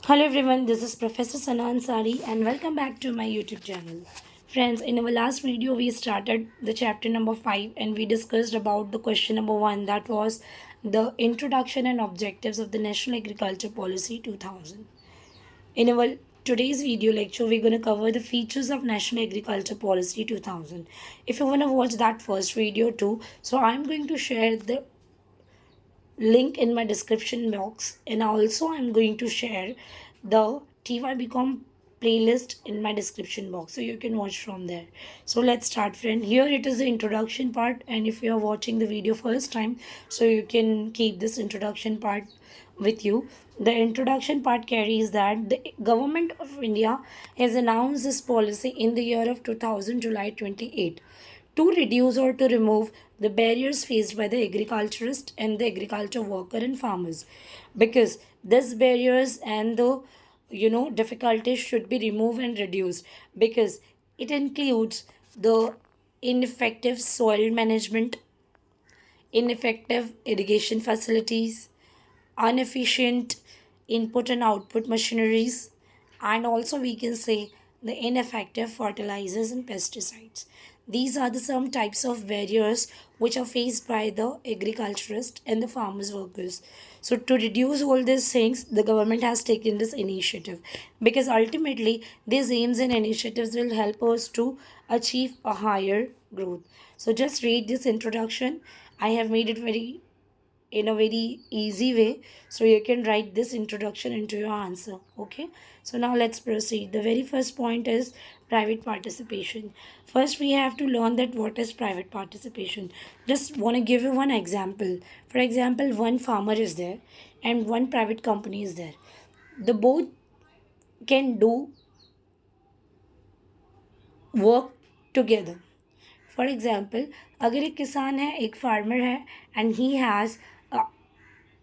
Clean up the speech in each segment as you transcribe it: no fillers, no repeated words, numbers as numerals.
Hello everyone, this is Professor Sana Ansari and welcome back to my YouTube channel. Friends, in our last video we started the chapter number 5 and we discussed about the question number 1, that was the introduction and objectives of the National Agriculture Policy 2000. In our today's video lecture we're going to cover the features of National Agriculture Policy 2000. If you want to watch that first video too, so I'm going to share the link in my description box, and also I'm going to share the TYBcom playlist in my description box so you can watch from there. So let's start, friend. Here it is the introduction part, and if you are watching the video first time, so you can keep this introduction part with you. The introduction part carries that the government of India has announced this policy in the year of 2000 July 28 to reduce or to remove the barriers faced by the agriculturist and the agriculture worker and farmers, because these barriers and the difficulties should be removed and reduced, because it includes the ineffective soil management, ineffective irrigation facilities, inefficient input and output machineries, and also we can say the ineffective fertilizers and pesticides. These are the some types of barriers which are faced by the agriculturist and the farmers workers. So to reduce all these things, the government has taken this initiative, because ultimately these aims and initiatives will help us to achieve a higher growth. So just read this introduction. I have made it very in a very easy way, so you can write this introduction into your answer. Okay, so now let's proceed. The very first point is private participation. First we have to learn that what is private participation. Just want to give you one example. For example, one farmer is there and one private company is there. The both can do work together. For example, अगर एक किसान है, एक farmer है, and he has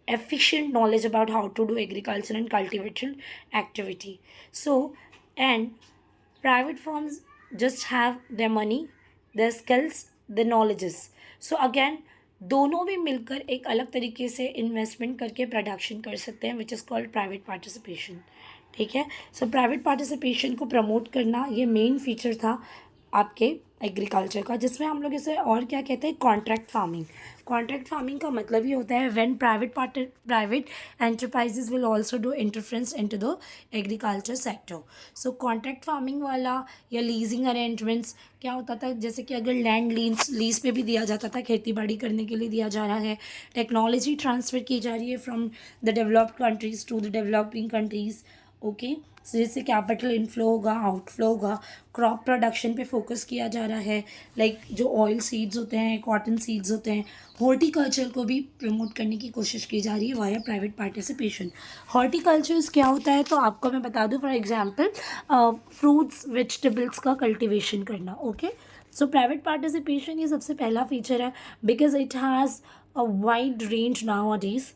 efficient knowledge about how to do agriculture and cultivation activity. So, and private firms just have their money, their skills, their knowledges. So again, दोनों भी मिलकर एक अलग तरीके से इन्वेस्टमेंट करके प्रोडक्शन कर सकते हैं, which is called private participation. ठीक है. सो प्राइवेट पार्टिसिपेशन को प्रमोट करना ये मेन फीचर था आपके एग्रीकल्चर का, जिसमें हम लोग इसे और क्या कहते हैं, कॉन्ट्रैक्ट फार्मिंग. कॉन्ट्रैक्ट फार्मिंग का मतलब ये होता है when private enterprises will also do interference into the agriculture sector. So contract farming वाला या लीजिंग अरेंजमेंट्स क्या होता था, जैसे कि अगर लैंड लीज पे भी दिया जाता था, खेती बाड़ी करने के लिए दिया जा रहा है, टेक्नोलॉजी ट्रांसफ़र की जा रही है from the developed countries to the developing countries. Okay, जैसे कैपिटल इनफ्लो होगा, आउटफ्लो होगा, क्रॉप प्रोडक्शन पे फोकस किया जा रहा है, लाइक जो ऑयल सीड्स होते हैं, कॉटन सीड्स होते हैं, हॉर्टिकल्चर को भी प्रमोट करने की कोशिश की जा रही है वाया प्राइवेट पार्टिसिपेशन. हॉर्टिकल्चर्स क्या होता है, तो आपको मैं बता दूं. फॉर एग्जांपल, फ्रूट्स वेजिटेबल्स का कल्टीवेशन करना. ओके, सो प्राइवेट पार्टिसिपेशन ये सबसे पहला फीचर है, because it has a wide range now अडेज.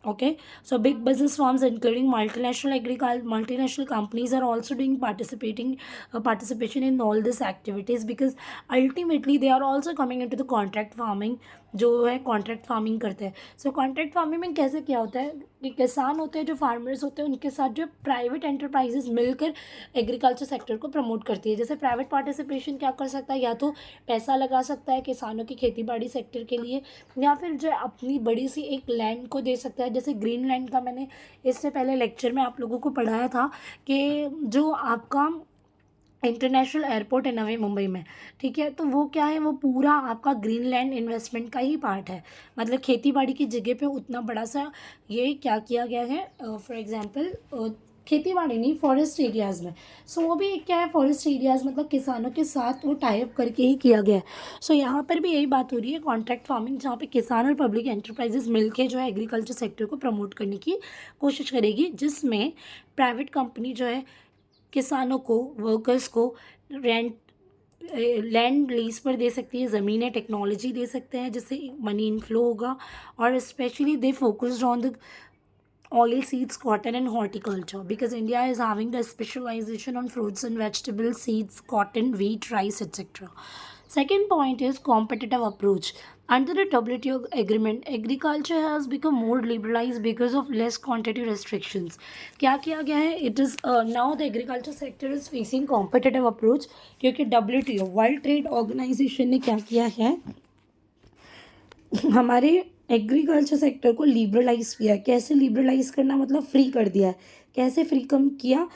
Okay, so big business firms including multinational companies are also doing participation in all these activities, because ultimately they are also coming into the contract farming. जो है contract farming करते हैं. सो contract farming में कैसे क्या होता है कि किसान होते हैं, जो फार्मर्स होते हैं, उनके साथ जो प्राइवेट एंटरप्राइजेस मिलकर एग्रीकल्चर सेक्टर को प्रमोट करती है. जैसे प्राइवेट पार्टिसिपेशन क्या कर सकता है, या तो पैसा लगा सकता है किसानों की खेती बाड़ी सेक्टर के लिए, या फिर जो अपनी बड़ी सी एक लैंड को दे सकता है. जैसे ग्रीन लैंड का मैंने इससे पहले लेक्चर में आप लोगों को पढ़ाया था कि जो आपका इंटरनेशनल एयरपोर्ट है नवी मुंबई में, ठीक है, तो वो क्या है, वो पूरा आपका ग्रीन लैंड इन्वेस्टमेंट का ही पार्ट है. मतलब खेती बाड़ी की जगह पे उतना बड़ा सा ये क्या किया गया है, फॉर एग्जांपल खेती बाड़ी नहीं, फॉरेस्ट एरियाज़ में. सो वो भी क्या है, फॉरेस्ट एरियाज़ मतलब किसानों के साथ वो टाइप करके ही किया गया है. सो यहाँ पर भी यही बात हो रही है, कॉन्ट्रैक्ट फार्मिंग, जहाँ पे किसान और पब्लिक एंटरप्राइजेज मिलके जो है एग्रीकल्चर सेक्टर को प्रमोट करने की कोशिश करेगी, जिसमें प्राइवेट कंपनी जो है किसानों को, वर्कर्स को रेंट लैंड लीज पर दे सकती है, ज़मीनें, टेक्नोलॉजी दे सकते हैं, जिससे मनी इनफ्लो होगा. और specially they focused on the oil seeds, cotton and horticulture, because India is having the specialization on fruits and vegetables, seeds, cotton, wheat, rice, etc. Second point is competitive approach. Under the WTO agreement, agriculture has become more liberalized because of less quantity restrictions. क्या किया गया है? It is now the agriculture sector is facing competitive approach क्योंकि WTO world trade organisation ने क्या किया है, हमारे एग्रीकल्चर सेक्टर को लिबरलाइज किया। कैसे लिबरलाइज करना, मतलब फ्री कर दिया है। कैसे फ्री कम किया?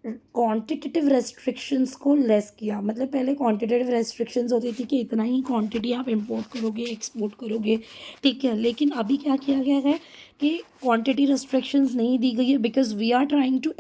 क्वांटिटेटिव रेस्ट्रिक्शंस को लेस किया। मतलब पहले क्वांटिटेटिव रेस्ट्रिक्शंस होती थी कि इतना ही क्वांटिटी आप इंपोर्ट करोगे, एक्सपोर्ट करोगे, ठीक है। लेकिन अभी क्या किया गया है कि क्वांटिटी रेस्ट्रिक्शंस नहीं दी गई है, because we are trying to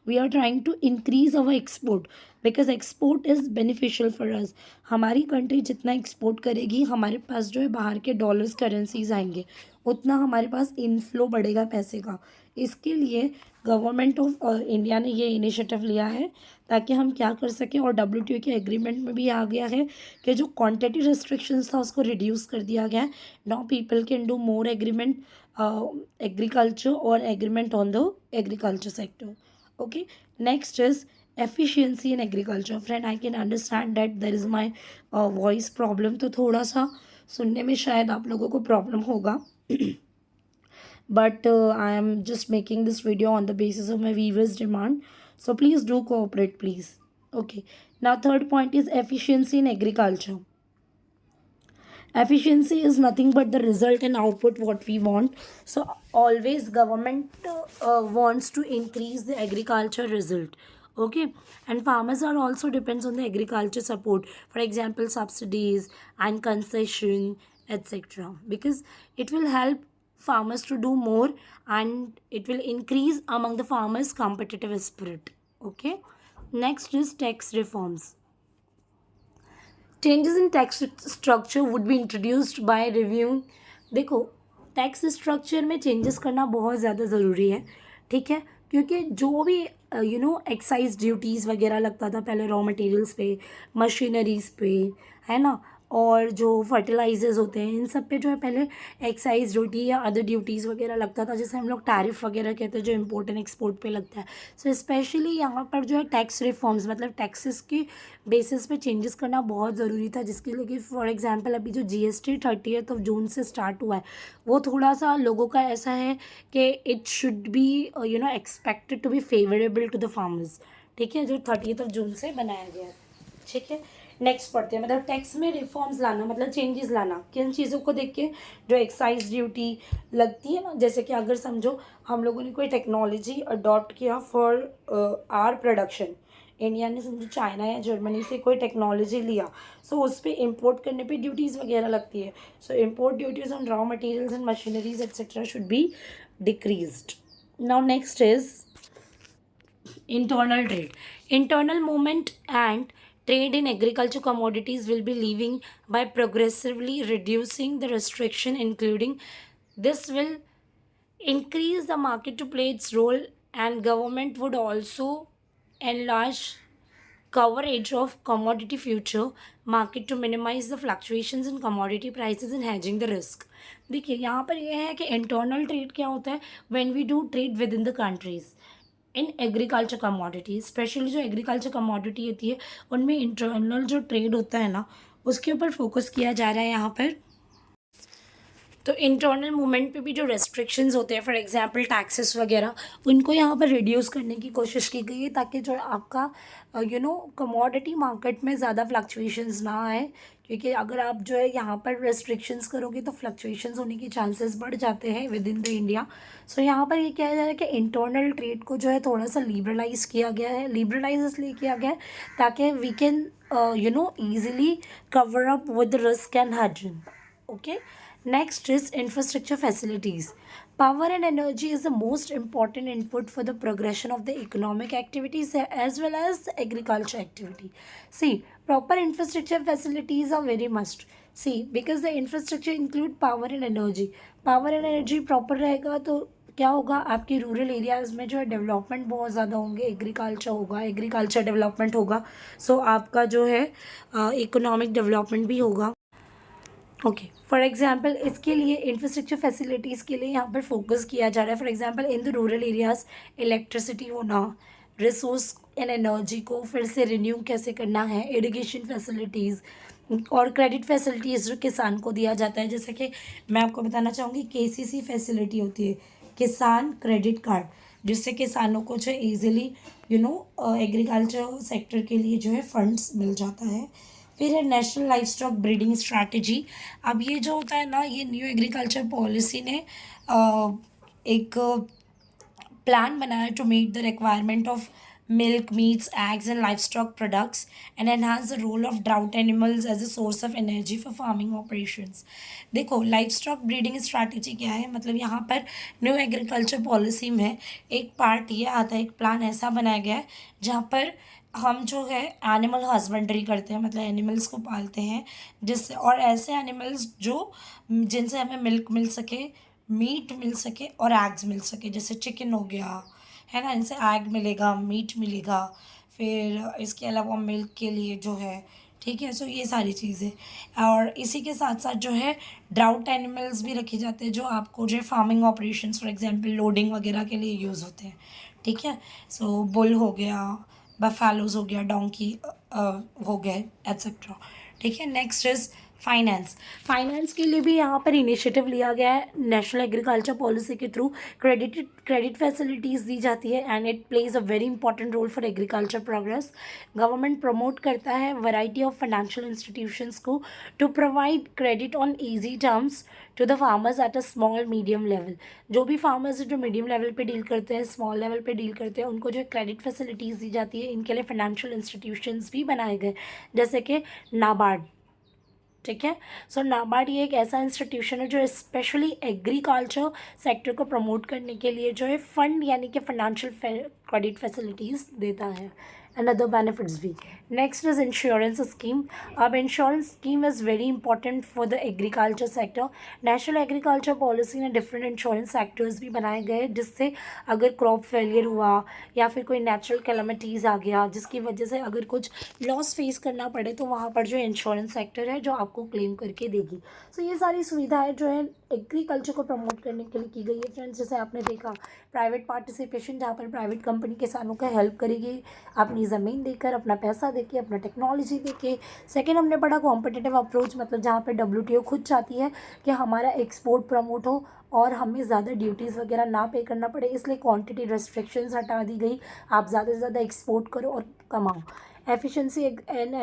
we are trying to increase our export, because export is beneficial for us. हमारी कंट्री जितना एक्सपोर्ट करेगी, हमारे पास जो है बाहर के डॉलर्स करेंसीज आएंगे, उतना हमारे पास इनफ्लो बढ़ेगा पैसे का। इसके लिए गवर्नमेंट ऑफ इंडिया ने ये इनिशिएटिव लिया है ताकि हम क्या कर सकें, और WTO के एग्रीमेंट में भी आ गया है कि जो क्वांटिटी रिस्ट्रिक्शंस था उसको रिड्यूस कर दिया गया है। Now people can do more agreement agriculture और agreement on the agriculture sector. Okay, next is efficiency in agriculture. Friend, I can understand that there is my voice problem, तो थोड़ा सा सुनने में शायद आप लोगों को प्रॉब्लम होगा, but I am just making this video on the basis of my viewers demand, so please do cooperate, please. Okay, now third point is efficiency in agriculture. Efficiency is nothing but the result and output what we want. So always government wants to increase the agriculture result. Okay, and farmers are also depends on the agriculture support, for example subsidies and concession, etc., because it will help farmers to do more and it will increase among the farmers competitive spirit. Okay, next is tax reforms. Changes in tax structure would be introduced by reviewing. देखो, tax structure में changes करना बहुत ज़्यादा ज़रूरी है, ठीक है, क्योंकि जो भी एक्साइज ड्यूटीज़ वगैरह लगता था पहले रॉ मटेरियल्स पे, मशीनरीज पे, है ना, और जो फर्टिलाइजर्स होते हैं इन सब पे जो है पहले एक्साइज ड्यूटी या अदर ड्यूटीज़ वगैरह लगता था, जैसे हम लोग टैरिफ वगैरह कहते हैं जो इम्पोर्ट एंड एक्सपोर्ट पे लगता है। सो स्पेशली यहाँ पर जो है टैक्स रिफॉर्म्स, मतलब टैक्सेस के बेसिस पे चेंजेस करना बहुत ज़रूरी था, जिसके लिए कि फॉर एग्जांपल अभी जो GST 30 जून से स्टार्ट हुआ है वो थोड़ा सा लोगों का ऐसा है कि it should be expected to be favourable to the farmers, ठीक है, जो 30 जून से बनाया गया है, ठीक है। नेक्स्ट पढ़ते हैं, मतलब टैक्स में रिफॉर्म्स लाना मतलब चेंजेस लाना किन चीज़ों को देख के, जो एक्साइज ड्यूटी लगती है ना, जैसे कि अगर समझो हम लोगों ने कोई टेक्नोलॉजी अडॉप्ट किया फॉर आर प्रोडक्शन, इंडिया ने समझो चाइना या जर्मनी से कोई टेक्नोलॉजी लिया, सो उस पर इम्पोर्ट करने पे ड्यूटीज़ वगैरह लगती है। सो import duties on raw materials and machineries etcetera should be decreased. Now next is internal trade. Internal movement and trade in agriculture commodities will be leaving by progressively reducing the restriction, including this will increase the market to play its role, and government would also enlarge coverage of commodity future market to minimize the fluctuations in commodity prices and hedging the risk. देखिए यहाँ पर यह है कि internal trade क्या होता है, when we do trade within the countries in agriculture commodity, especially जो एग्रीकल्चर कमोडिटी होती है उनमें इंटरनल जो ट्रेड होता है ना उसके ऊपर फोकस किया जा रहा है यहाँ पर। तो इंटरनल मूवमेंट पे भी जो रेस्ट्रिक्शंस होते हैं, फॉर एग्जांपल टैक्सेस वगैरह, उनको यहाँ पर रिड्यूस करने की कोशिश की गई है ताकि जो आपका कमोडिटी मार्केट में ज़्यादा फ्लक्चुएशंस ना आए, क्योंकि अगर आप जो है यहाँ पर रेस्ट्रिक्शंस करोगे तो फ्लक्चुएशंस होने के चांसेस बढ़ जाते हैं विद इन द इंडिया। सो यहाँ पर ये किया जा रहा है कि इंटरनल ट्रेड को जो है थोड़ा सा लिबरलाइज किया गया है। लिबरलाइज इसलिए किया गया है ताकि we can easily cover up with risk and hedging. Okay, next is infrastructure facilities. Power and energy is the most important input for the progression of the economic activities as well as the agriculture activity. See, proper infrastructure facilities are very must. See, because the infrastructure include power and energy. Power and energy proper रहेगा तो क्या होगा, आपके rural areas में जो है development बहुत ज़्यादा होंगे, एग्रीकल्चर होगा, एग्रीकल्चर डेवलपमेंट होगा, सो आपका जो है इकोनॉमिक डेवलपमेंट भी होगा। ओके, फॉर एग्जांपल इसके लिए इंफ्रास्ट्रक्चर फैसिलिटीज़ के लिए यहाँ पर फोकस किया जा रहा है। For example in the rural areas electricity होना, रिसोर्स एंड एनर्जी को फिर से रिन्यू कैसे करना है, इरिगेशन फैसिलिटीज़, और क्रेडिट फैसिलिटीज़ जो किसान को दिया जाता है, जैसे कि मैं आपको बताना चाहूँगी केसीसी फैसिलिटी होती है, किसान क्रेडिट कार्ड, जिससे किसानों को जो ईज़िली एग्रीकल्चर सेक्टर के लिए जो है फंड्स मिल जाता है। फिर है national life stock breeding strategy. अब ये जो होता है ना, ये न्यू एग्रीकल्चर पॉलिसी ने एक plan बनाया to meet the requirement of milk, meats, eggs and livestock products and enhance the role of drought animals as a source of energy for farming operations. देखो लाइफ स्टॉक ब्रीडिंग स्ट्रैटेजी क्या है, मतलब यहाँ पर new agriculture policy में एक part ये आता है, एक प्लान ऐसा बनाया गया है जहाँ पर हम जो है एनिमल हस्बेंड्री करते हैं, मतलब एनिमल्स को पालते हैं जिससे, और ऐसे एनिमल्स जो जिनसे हमें मिल्क मिल सके, मीट मिल सके और एग्स मिल सके, जैसे चिकन हो गया है ना, इनसे एग मिलेगा, मीट मिलेगा, फिर इसके अलावा मिल्क के लिए जो है, ठीक है। सो ये सारी चीज़ें, और इसी के साथ साथ जो है ड्राउट एनिमल्स भी रखे जाते हैं जो आपको जो है farming operations for example loading वगैरह के लिए यूज़ होते हैं, ठीक है। सो बुल हो गया, बफेलोज हो गया, डोंकी हो गए एट्सेट्रा, ठीक है। Next is finance. फाइनेंस के लिए भी यहाँ पर इनिशिएटिव लिया गया है, नेशनल एग्रीकल्चर पॉलिसी के थ्रू क्रेडिट फैसिलिटीज़ दी जाती है and it plays a very important role for agriculture progress. Government promote करता है वैरायटी ऑफ फाइनेंशियल इंस्टीट्यूशंस को to provide credit on easy terms to the farmers at a small medium level. जो भी farmers जो medium level पे deal करते हैं, small level पे डील करते हैं, उनको जो क्रेडिट फैसिलिटीज़ दी जाती है। इनके लिए फाइनेंशियल इंस्टीट्यूशंस भी बनाए गए, जैसे कि नाबार्ड, ठीक है। सो नाबार्ड ये एक ऐसा इंस्टीट्यूशन है जो स्पेशली एग्रीकल्चर सेक्टर को प्रमोट करने के लिए जो है फंड यानी कि फाइनेंशियल क्रेडिट फैसिलिटीज़ देता है एंड अदर बेनिफिट्स भी। Next is insurance scheme. अब insurance scheme is very important for the agriculture sector. National agriculture policy ने डिफरेंट इंश्योरेंस सेक्टर्स भी बनाए गए, जिससे अगर क्रॉप फेलियर हुआ या फिर कोई नेचुरल कैलामिटीज़ आ गया जिसकी वजह से अगर कुछ लॉस फेस करना पड़े, तो वहाँ पर जो इंश्योरेंस सेक्टर है जो आपको क्लेम करके देगी। सो ये सारी सुविधाएं जो है एग्रीकल्चर को प्रमोट करने के लिए की गई है फ्रेंड्स। जैसे आपने देखा प्राइवेट पार्टिसिपेशन, जहाँ पर प्राइवेट कंपनी किसानों का हेल्प करेगी अपनी ज़मीन देकर, अपना पैसा देके, अपना टेक्नोलॉजी देके। सेकेंड हमने पढ़ा कॉम्पिटिटिव अप्रोच, मतलब जहाँ पर WTO खुद चाहती है कि हमारा एक्सपोर्ट प्रमोट हो और हमें ज़्यादा ड्यूटीज़ वगैरह ना पे करना पड़े, इसलिए क्वांटिटी रेस्ट्रिक्शंस हटा दी गई, आप ज़्यादा से ज़्यादा एक्सपोर्ट करो और कमाओ। एफिशिएंसी इन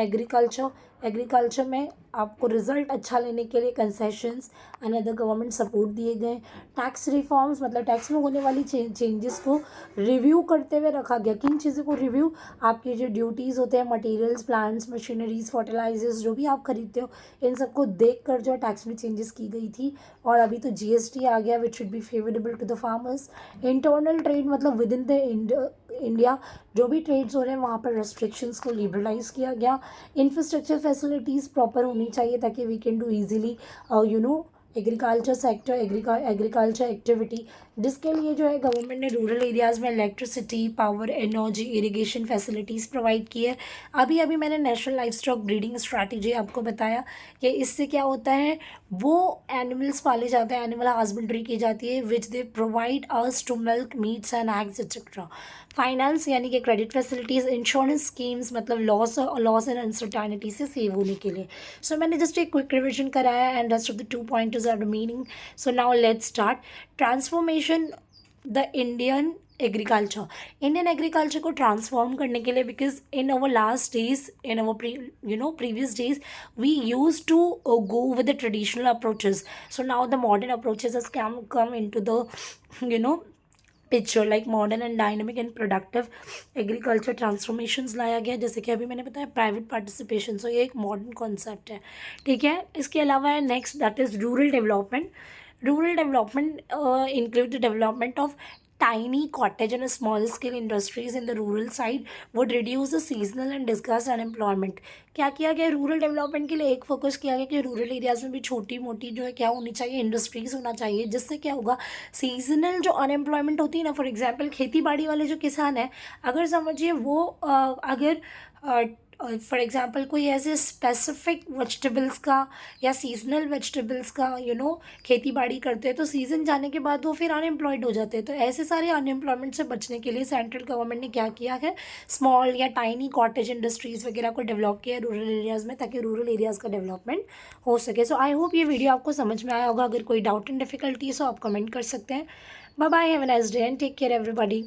एग्रीकल्चर में आपको रिजल्ट अच्छा लेने के लिए concessions and other government support दिए गए। टैक्स रिफॉर्म्स, मतलब टैक्स में होने वाली चेंजेस को रिव्यू करते हुए रखा गया। किन चीज़ों को रिव्यू? आपके जो ड्यूटीज़ होते हैं, मटेरियल्स, प्लांट्स, मशीनरीज, फर्टिलाइजर्स जो भी आप खरीदते हो, इन सबको देख कर जो टैक्स में चेंजेस की गई थी। और अभी तो GST आ गया which should be favourable to the farmers. Internal trade, मतलब विद इन द इंडिया जो भी ट्रेड्स हो रहे हैं वहाँ पर रेस्ट्रिक्शंस को लिबरलाइज किया गया। इंफ्रास्ट्रक्चर फैसिलिटीज़ प्रॉपर होनी चाहिए ताकि we can do easily agriculture sector, agriculture activity, जिसके लिए जो है गवर्नमेंट ने रूरल एरियाज़ में electricity, power, energy, irrigation facilities provide की है। अभी अभी मैंने national life stock breeding strategy आपको बताया कि इससे क्या होता है, वो एनिमल्स पाले जाते हैं, एनिमल हस्बेंड्री की जाती है which they provide us to milk, meats and eggs etcetera. Finance यानी कि क्रेडिट फैसिलिटीज़, इंश्योरेंस स्कीम्स, मतलब लॉस एंड अनसर्टेनिटी से सेव होने के लिए। सो मैंने जस्ट एक क्विक रिविजन कराया and rest of the 2 pointers are the meaning. So now let's start transformation the Indian agriculture को ट्रांसफॉर्म करने के लिए, because in our last days, in our previous days we use to go with the traditional approaches. So now the modern approaches has come into the picture, like modern and dynamic and productive agriculture transformations लाया गया, जैसे कि अभी मैंने बताया private participation. सो ये एक modern concept है, ठीक है। इसके अलावा है next, that is rural development. Rural development include the development of tiny cottage and small scale industries in the rural side would reduce the seasonal and discussed unemployment. क्या किया गया रूरल डेवलपमेंट के लिए? एक फोकस किया गया कि rural areas में भी छोटी मोटी जो है क्या होनी चाहिए, इंडस्ट्रीज़ होना चाहिए, जिससे क्या होगा, सीजनल जो अनएम्प्लॉयमेंट होती है ना, फॉर एग्जांपल खेती बाड़ी वाले जो किसान हैं, अगर समझिए वो अगर फॉर एग्ज़ाम्पल कोई ऐसे स्पेसिफिक वेजिटेबल्स का या सीजनल वेजिटेबल्स का खेती बाड़ी करते हैं, तो सीज़न जाने के बाद वो फिर अनएम्प्लॉयड हो जाते हैं। तो ऐसे सारे अनएम्प्लॉयमेंट से बचने के लिए सेंट्रल गवर्नमेंट ने क्या किया है, स्मॉल या टाइनी कॉटेज इंडस्ट्रीज़ वगैरह को डेवलप किया है रूरल एरियाज़ में, ताकि रूरल एरियाज़ का डेवलपमेंट हो सके। सो आई होप ये वीडियो आपको समझ में आया होगा। अगर कोई डाउट एंड डिफिकल्टीज हो आप कमेंट कर सकते हैं। Bye bye, have a nice day and take care everybody.